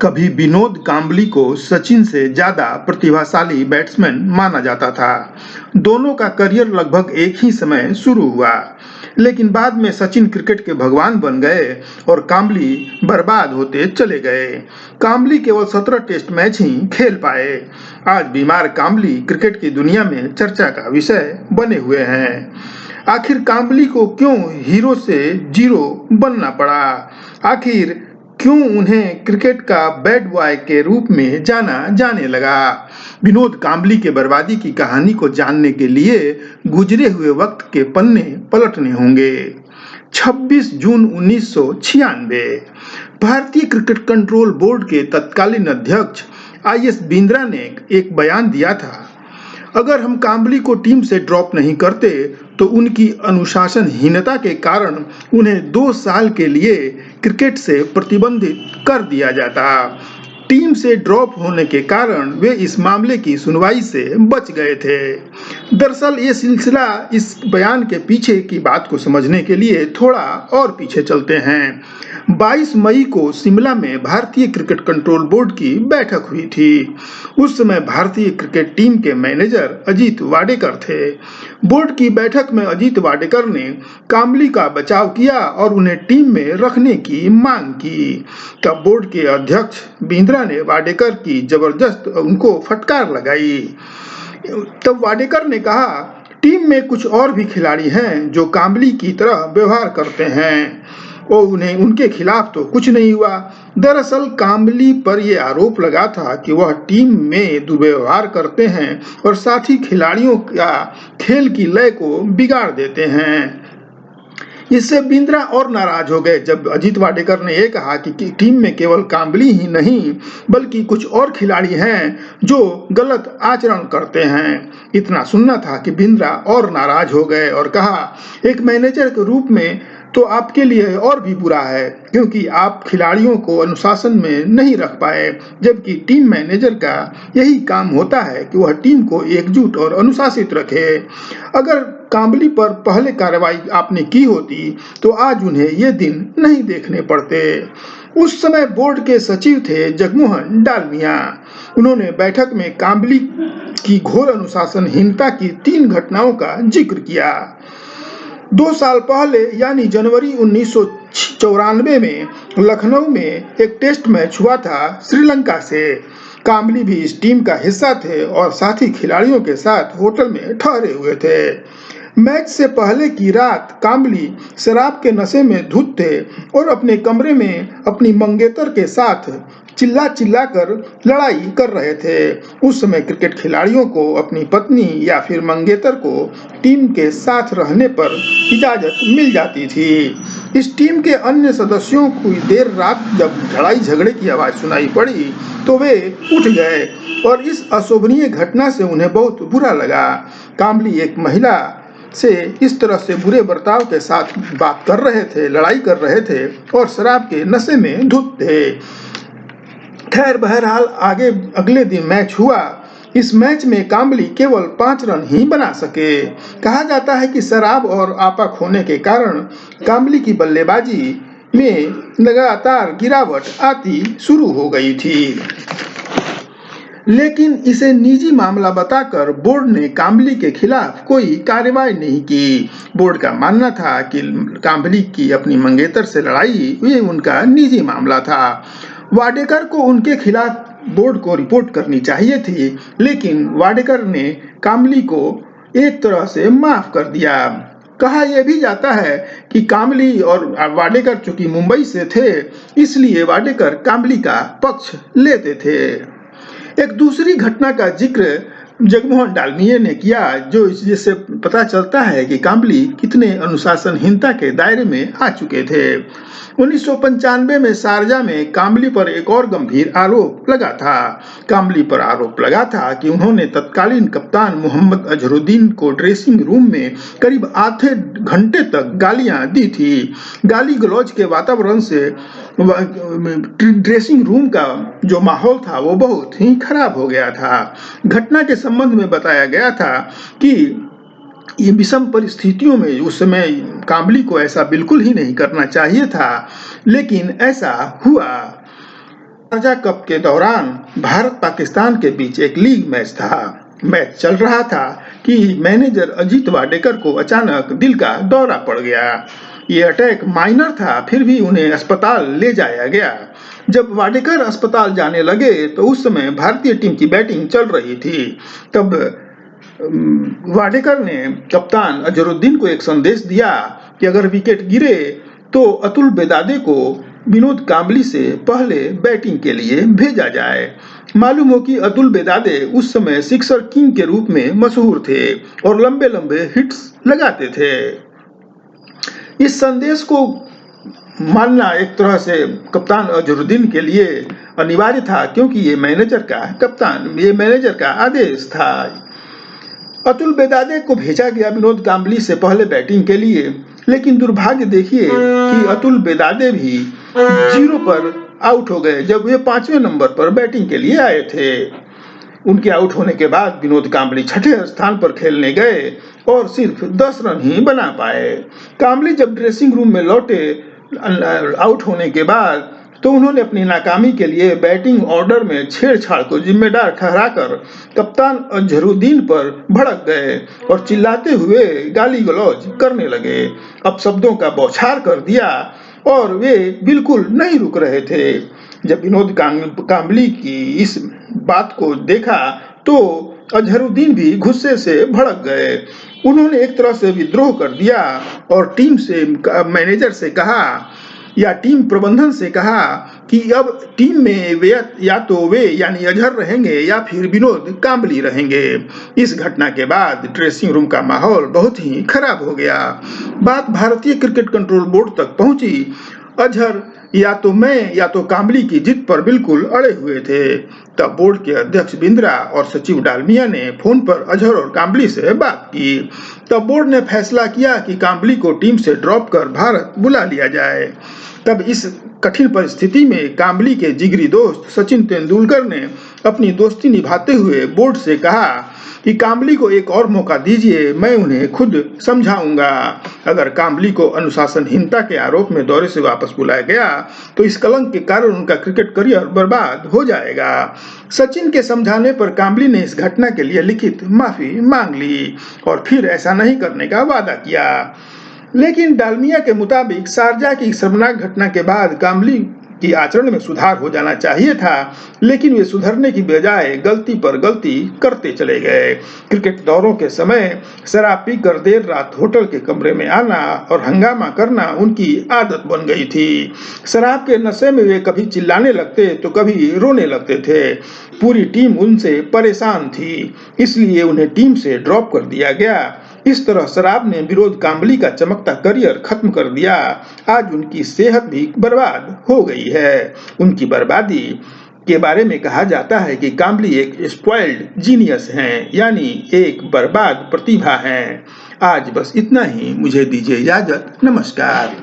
कभी विनोद कांबली को सचिन से ज्यादा प्रतिभाशाली बैट्समैन माना जाता था। दोनों का करियर लगभग एक ही समय शुरू हुआ, लेकिन बाद में सचिन क्रिकेट के भगवान बन गए और कांबली बर्बाद होते चले गए। कांबली केवल 17 टेस्ट मैच ही खेल पाए। आज बीमार कांबली क्रिकेट की दुनिया में चर्चा का विषय बने हुए हैं। आखिर कांबली को क्यों हीरो से जीरो बनना पड़ा? आखिर क्यों उन्हें क्रिकेट का बैड बॉय के रूप में जाना जाने लगा? विनोद कांबली के बर्बादी की कहानी को जानने के लिए गुजरे हुए वक्त के पन्ने पलटने होंगे। 26 जून 1996 भारतीय क्रिकेट कंट्रोल बोर्ड के तत्कालीन अध्यक्ष IS बिंद्रा ने एक बयान दिया था, अगर हम कांबली को टीम से ड्रॉप नहीं करते तो उनकी अनुशासनहीनता के कारण उन्हें 2 साल के लिए क्रिकेट से प्रतिबंधित कर दिया जाता। टीम से ड्रॉप होने के कारण वे इस मामले की सुनवाई से बच गए थे। दरअसल ये सिलसिला, इस बयान के पीछे की बात को समझने के लिए थोड़ा और पीछे चलते हैं। 22 मई को शिमला में भारतीय क्रिकेट कंट्रोल बोर्ड की बैठक हुई थी। उस समय भारतीय क्रिकेट टीम के मैनेजर अजीत वाडेकर थे। बोर्ड की बैठक में अजीत वाडेकर ने कांबली का बचाव किया और उन्हें टीम में रखने की मांग की। तब बोर्ड के अध्यक्ष बिंद्रा ने वाडेकर की जबरदस्त उनको फटकार लगाई। तब वाडेकर ने कहा, टीम में कुछ और भी खिलाड़ी हैं जो कांबली की तरह व्यवहार करते हैं और उन्हें उनके खिलाफ तो कुछ नहीं हुआ। दरअसल कांबली पर यह आरोप लगा था कि वह टीम में दुर्व्यवहार करते हैं और साथ ही खिलाड़ियों का खेल की लय को बिगाड़ देते हैं। इससे बिंद्रा और नाराज हो गए जब अजीत वाडेकर ने यह कहा कि टीम में केवल कांबली ही नहीं बल्कि कुछ और खिलाड़ी हैं जो गलत आचरण करते हैं। इतना सुनना था कि बिंद्रा और नाराज हो गए और कहा, एक मैनेजर के रूप में तो आपके लिए और भी बुरा है, क्योंकि आप खिलाड़ियों को अनुशासन में नहीं रख पाए, जबकि टीम मैनेजर का यही काम होता है कि वह टीम को एकजुट और अनुशासित रखे। अगर कांबली पर पहले कार्रवाई आपने की होती तो आज उन्हें ये दिन नहीं देखने पड़ते। उस समय बोर्ड के सचिव थे जगमोहन डालमिया। उन्होंने बैठक में कांबली की घोर अनुशासनहीनता की 3 घटनाओं का जिक्र किया। 2 साल पहले यानी जनवरी 1994 में लखनऊ में एक टेस्ट मैच हुआ था श्रीलंका से। कांबली भी इस टीम का हिस्सा थे और साथी खिलाड़ियों के साथ होटल में ठहरे हुए थे। मैच से पहले की रात कांबली शराब के नशे में धुत थे और अपने कमरे में अपनी मंगेतर के साथ चिल्ला चिल्ला कर लड़ाई कर रहे थे। उस समय क्रिकेट खिलाड़ियों को अपनी पत्नी या फिर मंगेतर को टीम के साथ रहने पर इजाजत मिल जाती थी। इस टीम के अन्य सदस्यों को देर रात जब लड़ाई झगड़े की आवाज सुनाई पड़ी तो वे उठ गए और इस अशोभनीय घटना से उन्हें बहुत बुरा लगा। कांबली एक महिला से इस तरह से बुरे बर्ताव के साथ बात कर रहे थे, लड़ाई कर रहे थे और शराब के नशे में धुत थे। खैर बहरहाल अगले दिन मैच हुआ। इस मैच में कांबली केवल 5 रन ही बना सके। कहा जाता है कि शराब और आपा खोने के कारण कांबली की बल्लेबाजी में लगातार गिरावट आती शुरू हो गई थी, लेकिन इसे निजी मामला बताकर बोर्ड ने कांबली के खिलाफ कोई कार्रवाई नहीं की। बोर्ड का मानना था कि कांबली की अपनी मंगेतर से लड़ाई ये उनका निजी मामला था। वाडेकर को उनके खिलाफ बोर्ड को रिपोर्ट करनी चाहिए थी, लेकिन वाडेकर ने कांबली को एक तरह से माफ कर दिया। कहा यह भी जाता है कि कांबली और वाडेकर चूंकि मुंबई से थे, इसलिए वाडेकर कांबली का पक्ष लेते थे। एक दूसरी घटना का जिक्र जगमोहन डालमिया ने किया, जो जिससे पता चलता है कि कांबली कितने अनुशासनहीनता के दायरे में आ चुके थे। 1995 में शारजा में कांबली पर एक और गंभीर आरोप लगा था। कांबली पर आरोप लगा था कि उन्होंने तत्कालीन कप्तान मोहम्मद अजहरुद्दीन को ड्रेसिंग रूम में करीब आधे घंटे तक गालियां दी थी। गाली गलौज के वातावरण से ड्रेसिंग रूम का जो माहौल था वो बहुत ही खराब हो गया था। घटना के संबंध में बताया गया था कि ये विषम परिस्थितियों में उस समय कांबली को ऐसा बिल्कुल ही नहीं करना चाहिए था, लेकिन ऐसा हुआ। शारजा कप के दौरान भारत पाकिस्तान के बीच एक लीग मैच था। मैच चल रहा था कि मैनेजर अजीत वाडेकर को अचानक दिल का दौरा पड़ गया। ये अटैक माइनर था, फिर भी उन्हें अस्पताल ले जाया गया। जब वाडेकर अस्पताल जाने लगे तो उस समय भारतीय टीम की बैटिंग चल रही थी। तब वाडेकर ने कप्तान अजहरुद्दीन को एक संदेश दिया कि अगर विकेट गिरे तो अतुल बेदादे को विनोद कांबली से पहले बैटिंग के लिए भेजा जाए। मालूम हो कि अतुल बेदादे उस समय सिक्सर किंग के रूप में मशहूर थे और लंबे लंबे हिट्स लगाते थे। इस संदेश को मानना एक तरह से कप्तान अजहरुद्दीन के लिए अनिवार्य था, क्योंकि ये मैनेजर का आदेश था। अतुल बेदादे को भेजा गया विनोद कांबली से पहले बैटिंग के लिए, लेकिन दुर्भाग्य देखिए कि अतुल बेदादे भी 0 पर आउट हो गए जब वे 5वें नंबर पर बैटिंग के लिए आए थे। उनके आउट होने के बाद विनोद कांबली 6ठे स्थान पर खेलने गए और सिर्फ 10 रन ही बना पाए। कांबली जब ड्रेसिंग रूम में लौटे आउट होने के बाद, तो उन्होंने अपनी नाकामी के लिए बैटिंग ऑर्डर में छेड़छाड़ को जिम्मेदार ठहराकर कप्तान अजहरुद्दीन पर भड़क गए और चिल्लाते हुए गाली गलौज करने लगे। अपशब्दों का बौछार कर दिया और वे बिल्कुल नहीं रुक रहे थे। जब विनोद कांबली की इस बात को देखा तो अजहरुद्दीन भी गुस्से से भड़क गए। उन्होंने एक तरह से विद्रोह कर दिया और मैनेजर से कहा या टीम प्रबंधन से कहा कि अब टीम में या तो वे यानी अजहर रहेंगे या फिर विनोद कांबली रहेंगे। इस घटना के बाद ड्रेसिंग रूम का माहौल बहुत ही खराब हो गया। बात भारतीय क्रिकेट कंट्रोल बोर्ड तक पहुंची। अजहर या तो मैं या तो कांबली की जिद पर बिल्कुल अड़े हुए थे। तब बोर्ड के अध्यक्ष बिंद्रा और सचिव डालमिया ने फोन पर अजहर और कांबली से बात की। तब बोर्ड ने फैसला किया कि कांबली को टीम से ड्रॉप कर भारत बुला लिया जाए। तब इस कठिन परिस्थिति में कांबली के जिगरी दोस्त सचिन तेंदुलकर ने अपनी दोस्ती निभाते हुए बोर्ड से कहा कि कांबली को एक और मौका दीजिए, मैं उन्हें खुद समझाऊंगा। अगर कांबली को अनुशासनहीनता के आरोप में दौरे से वापस बुलाया गया तो इस कलंक के कारण उनका क्रिकेट करियर बर्बाद हो जाएगा। सचिन के समझाने पर कांबली ने इस घटना के लिए लिखित माफी मांग ली और फिर ऐसा नहीं करने का वादा किया। लेकिन डालमिया के मुताबिक शारजा की शर्मनाक घटना के बाद कांबली की आचरण में सुधार हो जाना चाहिए था, लेकिन वे सुधरने की बजाय गलती पर गलती करते चले गए। क्रिकेट दौरों के समय शराब पीकर देर रात होटल के कमरे में आना और हंगामा करना उनकी आदत बन गई थी। शराब के नशे में वे कभी चिल्लाने लगते तो कभी रोने लगते थे। पूरी टीम उनसे परेशान थी, इसलिए उन्हें टीम से ड्रॉप कर दिया गया। इस तरह शराब ने विनोद कांबली का चमकता करियर खत्म कर दिया। आज उनकी सेहत भी बर्बाद हो गई है। उनकी बर्बादी के बारे में कहा जाता है कि कांबली एक स्पॉइल्ड जीनियस हैं, यानी एक बर्बाद प्रतिभा हैं। आज बस इतना ही, मुझे दीजिए इजाजत। नमस्कार।